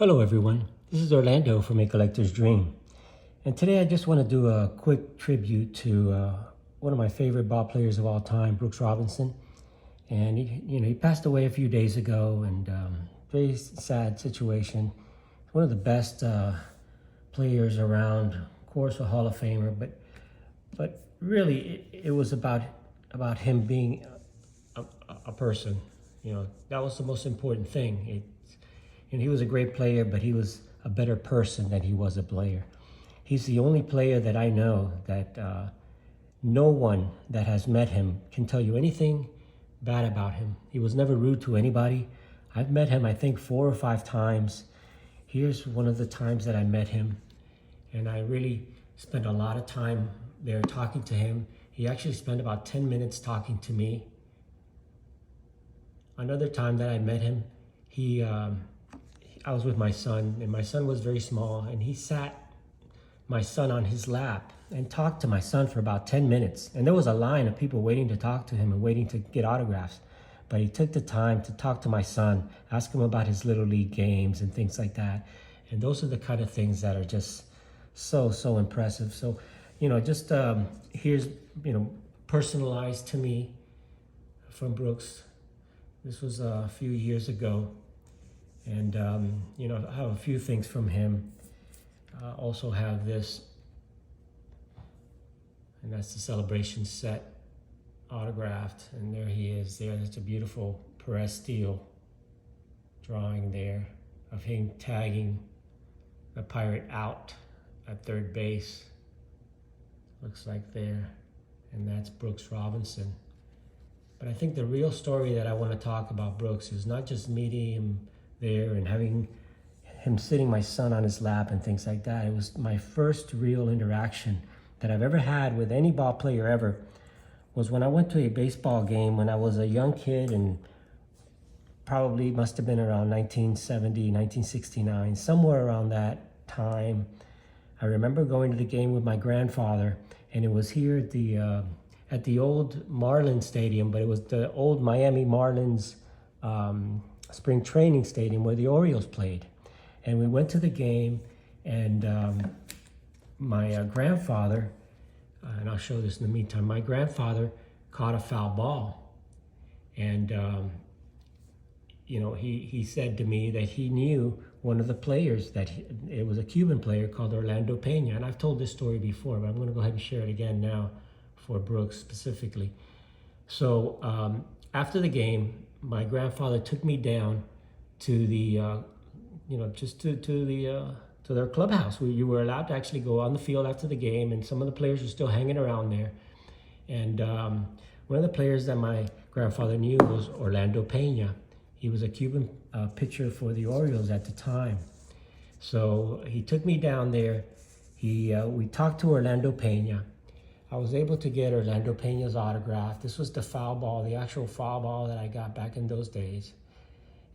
Hello everyone, this is Orlando from A Collector's Dream. And today I just want to do a quick tribute to one of my favorite ball players of all time, Brooks Robinson. And he passed away a few days ago, and very sad situation. One of the best players around, of course a Hall of Famer, but really it was about him being a person. That was the most important thing. And he was a great player, but he was a better person than he was a player. He's the only player that I know that no one that has met him can tell you anything bad about him. He was never rude to anybody. I've met him, I think, 4 or 5 times. Here's one of the times that I met him, and I really spent a lot of time there talking to him. He actually spent about 10 minutes talking to me. Another time that I met him, I was with my son, and my son was very small, and he sat my son on his lap and talked to my son for about 10 minutes. And there was a line of people waiting to talk to him and waiting to get autographs. But he took the time to talk to my son, ask him about his little league games and things like that. And those are the kind of things that are just so impressive. So, here's, personalized to me from Brooks. This was a few years ago. And, I have a few things from him. Also have this, and that's the celebration set autographed. And there he is there. That's a beautiful Perez steel drawing there of him tagging a Pirate out at third base. Looks like there. And that's Brooks Robinson. But I think the real story that I want to talk about Brooks is not just meeting him there and having him sitting my son on his lap and things like that. It was my first real interaction that I've ever had with any ball player ever, was when I went to a baseball game when I was a young kid, and probably must have been around 1970, 1969, somewhere around that time. I remember going to the game with my grandfather, and it was here at the old Marlins Stadium, but it was the old Miami Marlins spring training stadium where the Orioles played. And we went to the game, and my grandfather, and I'll show this in the meantime, my grandfather caught a foul ball. And, he said to me that he knew one of the players, it was a Cuban player called Orlando Pena. And I've told this story before, but I'm going to go ahead and share it again now for Brooks specifically. So after the game, my grandfather took me down to the, to their clubhouse. You were allowed to actually go on the field after the game, and some of the players were still hanging around there. And one of the players that my grandfather knew was Orlando Pena. He was a Cuban pitcher for the Orioles at the time. So he took me down there. We talked to Orlando Pena. I was able to get Orlando Pena's autograph. This was the foul ball, the actual foul ball that I got back in those days.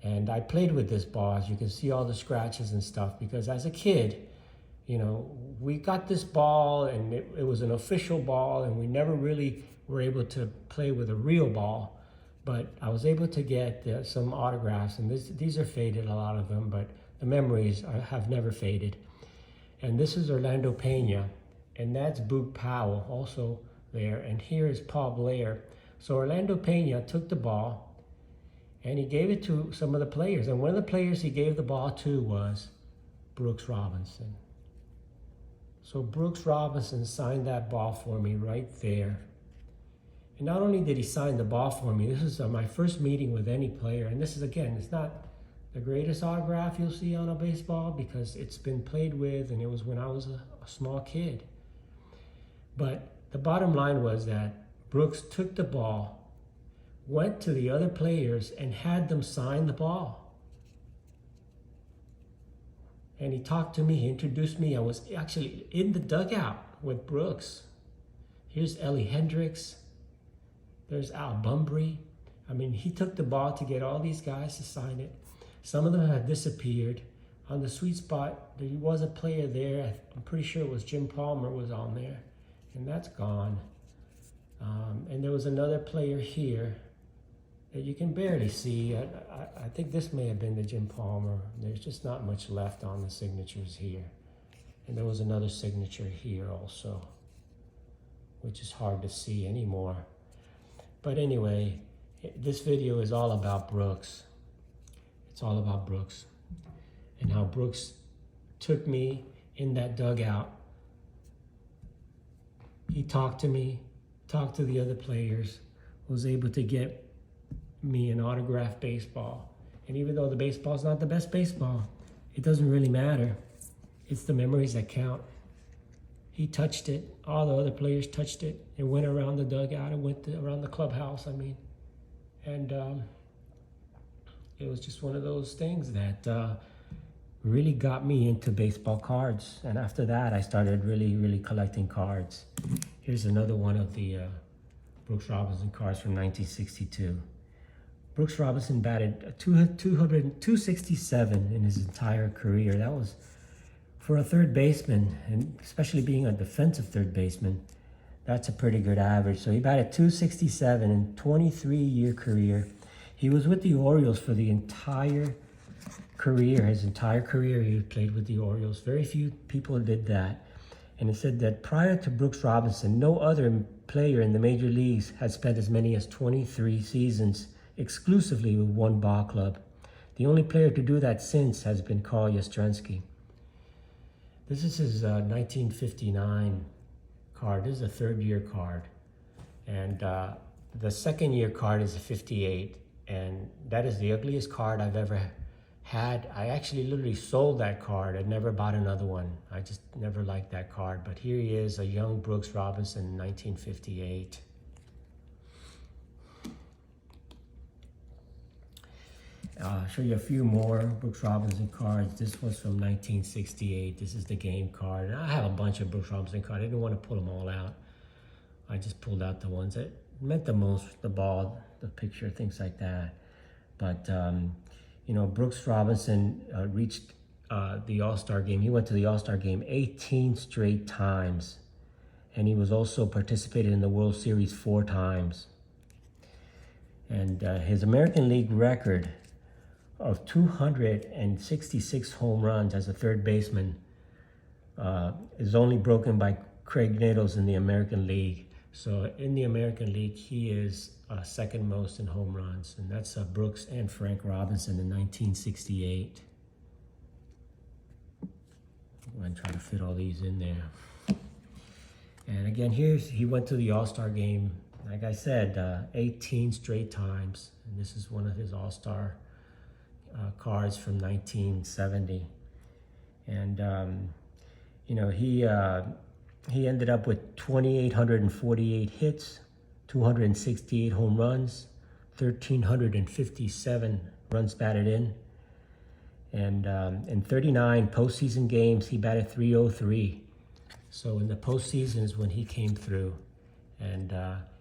And I played with this ball, as you can see all the scratches and stuff, because as a kid, we got this ball, and it was an official ball, and we never really were able to play with a real ball. But I was able to get some autographs, and these are faded, a lot of them, but the memories have never faded. And this is Orlando Pena. And that's Boog Powell also there. And here is Paul Blair. So Orlando Pena took the ball and he gave it to some of the players. And one of the players he gave the ball to was Brooks Robinson. So Brooks Robinson signed that ball for me right there. And not only did he sign the ball for me, this is my first meeting with any player. And this is, again, it's not the greatest autograph you'll see on a baseball because it's been played with, and it was when I was a small kid. But the bottom line was that Brooks took the ball, went to the other players, and had them sign the ball. And he talked to me, he introduced me. I was actually in the dugout with Brooks. Here's Ellie Hendricks. There's Al Bunbury. I mean, he took the ball to get all these guys to sign it. Some of them have disappeared. On the sweet spot, there was a player there. I'm pretty sure it was Jim Palmer was on there. And that's gone. And there was another player here You can barely see. I think this may have been the Jim Palmer. There's just not much left on the signatures here. And there was another signature here also, which is hard to see anymore. But anyway, this video is all about Brooks. It's all about Brooks and how Brooks took me in that dugout. He talked to me, talked to the other players, was able to get me an autographed baseball. And even though the baseball's not the best baseball, it doesn't really matter. It's the memories that count. He touched it. All the other players touched it. It went around the dugout. It went around the clubhouse, And it was just one of those things that really got me into baseball cards. And after that, I started really collecting cards. Here's another one of the Brooks Robinson cards from 1962. Brooks Robinson batted 267 in his entire career. That was, for a third baseman, and especially being a defensive third baseman, that's a pretty good average. So he batted 267 in 23-year career. He was with the Orioles for the entire career. His entire career he played with the Orioles. Very few people did that. And it said that prior to Brooks Robinson, no other player in the major leagues had spent as many as 23 seasons exclusively with one ball club. The only player to do that since has been Carl Yastrzemski. This is his 1959 card. This is a third-year card. And the second-year card is a 58. And that is the ugliest card I've ever had. I actually literally sold that card. I never bought another one. I just never liked that card. But here he is, a young Brooks Robinson in 1958. I'll show you a few more Brooks Robinson cards. This was from 1968. This is the game card. And I have a bunch of Brooks Robinson cards. I didn't want to pull them all out. I just pulled out the ones that meant the most, the ball, the picture, things like that. But, you know, Brooks Robinson reached the All-Star game. He went to the All-Star game 18 straight times. And he was also participated in the World Series 4 times. And his American League record of 266 home runs as a third baseman is only broken by Craig Nettles in the American League. So in the American League, he is second most in home runs. And that's Brooks and Frank Robinson in 1968. I'm going to try to fit all these in there. And again, he went to the All-Star game, like I said, 18 straight times. And this is one of his All-Star cards from 1970. And, you know, he ended up with 2,848 hits, 268 home runs, 1,357 runs batted in. And in 39 postseason games, he batted .303. So in the postseason is when he came through. And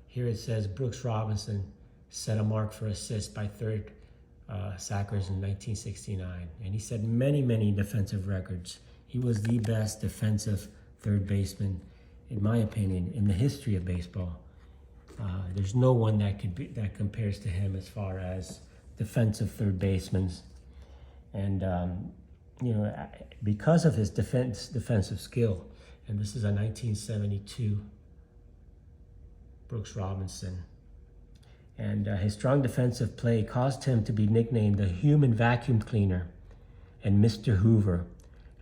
here it says Brooks Robinson set a mark for assists by third sackers in 1969. And he set many defensive records. He was the best defensive third baseman, in my opinion, in the history of baseball. There's no one that compares to him as far as defensive third basemen. And you know, because of his defensive skill, and this is a 1972 Brooks Robinson. And his strong defensive play caused him to be nicknamed the human vacuum cleaner and Mr. Hoover,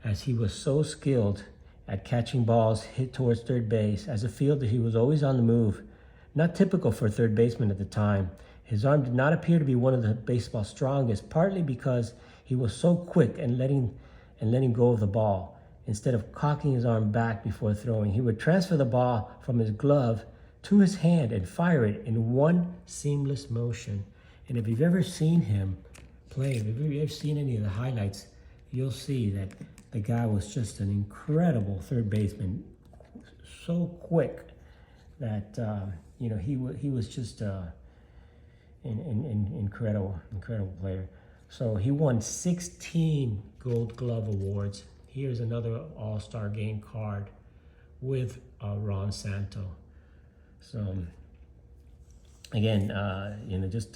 as he was so skilled at catching balls hit towards third base. As a fielder, he was always on the move, not typical for a third baseman at the time. His arm did not appear to be one of the baseball's strongest, partly because he was so quick and letting go of the ball. Instead of cocking his arm back before throwing, he would transfer the ball from his glove to his hand and fire it in one seamless motion. And if you've ever seen him play, if you've ever seen any of the highlights, you'll see that the guy was just an incredible third baseman, so quick that you know, he was just an incredible player. So he won 16 Gold Glove awards. Here's another All-Star game card with Ron Santo. So again, you know, just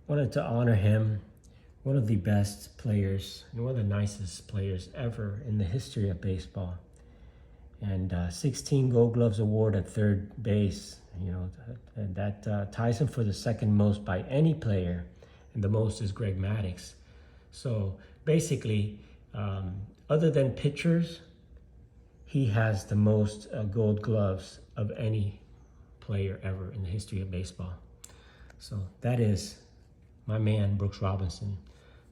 wanted to honor him, one of the best players and one of the nicest players ever in the history of baseball. And 16 Gold Gloves award at third base, you know, and that ties him for the second most by any player, and the most is Greg Maddux. So basically, other than pitchers, he has the most Gold Gloves of any player ever in the history of baseball. So that is my man, Brooks Robinson.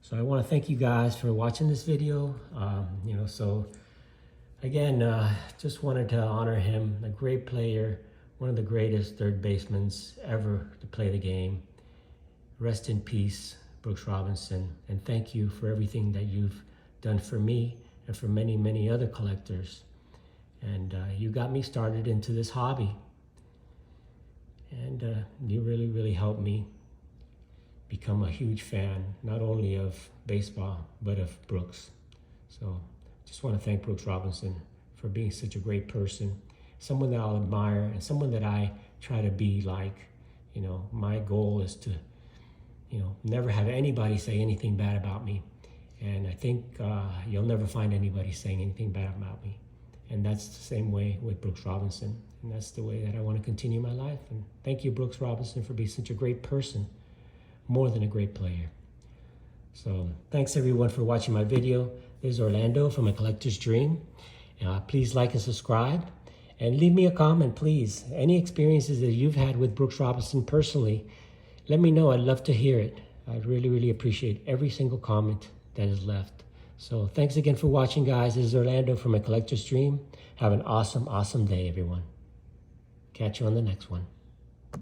So I want to thank you guys for watching this video. So again, just wanted to honor him, a great player, one of the greatest third basemen ever to play the game. Rest in peace, Brooks Robinson, and thank you for everything that you've done for me and for many, many other collectors. And you got me started into this hobby. And you really, really helped me become a huge fan, not only of baseball, but of Brooks. So just want to thank Brooks Robinson for being such a great person, someone that I'll admire and someone that I try to be like. You know, my goal is to, never have anybody say anything bad about me. And I think you'll never find anybody saying anything bad about me. And that's the same way with Brooks Robinson. And that's the way that I want to continue my life. And thank you, Brooks Robinson, for being such a great person, more than a great player. So thanks everyone for watching my video. This is Orlando from A Collector's Dream. Please like and subscribe. And leave me a comment, please. Any experiences that you've had with Brooks Robinson personally, let me know. I'd love to hear it. I'd really, really appreciate every single comment that is left. So thanks again for watching, guys. This is Orlando from A Collector's Dream. Have an awesome, awesome day, everyone. Catch you on the next one.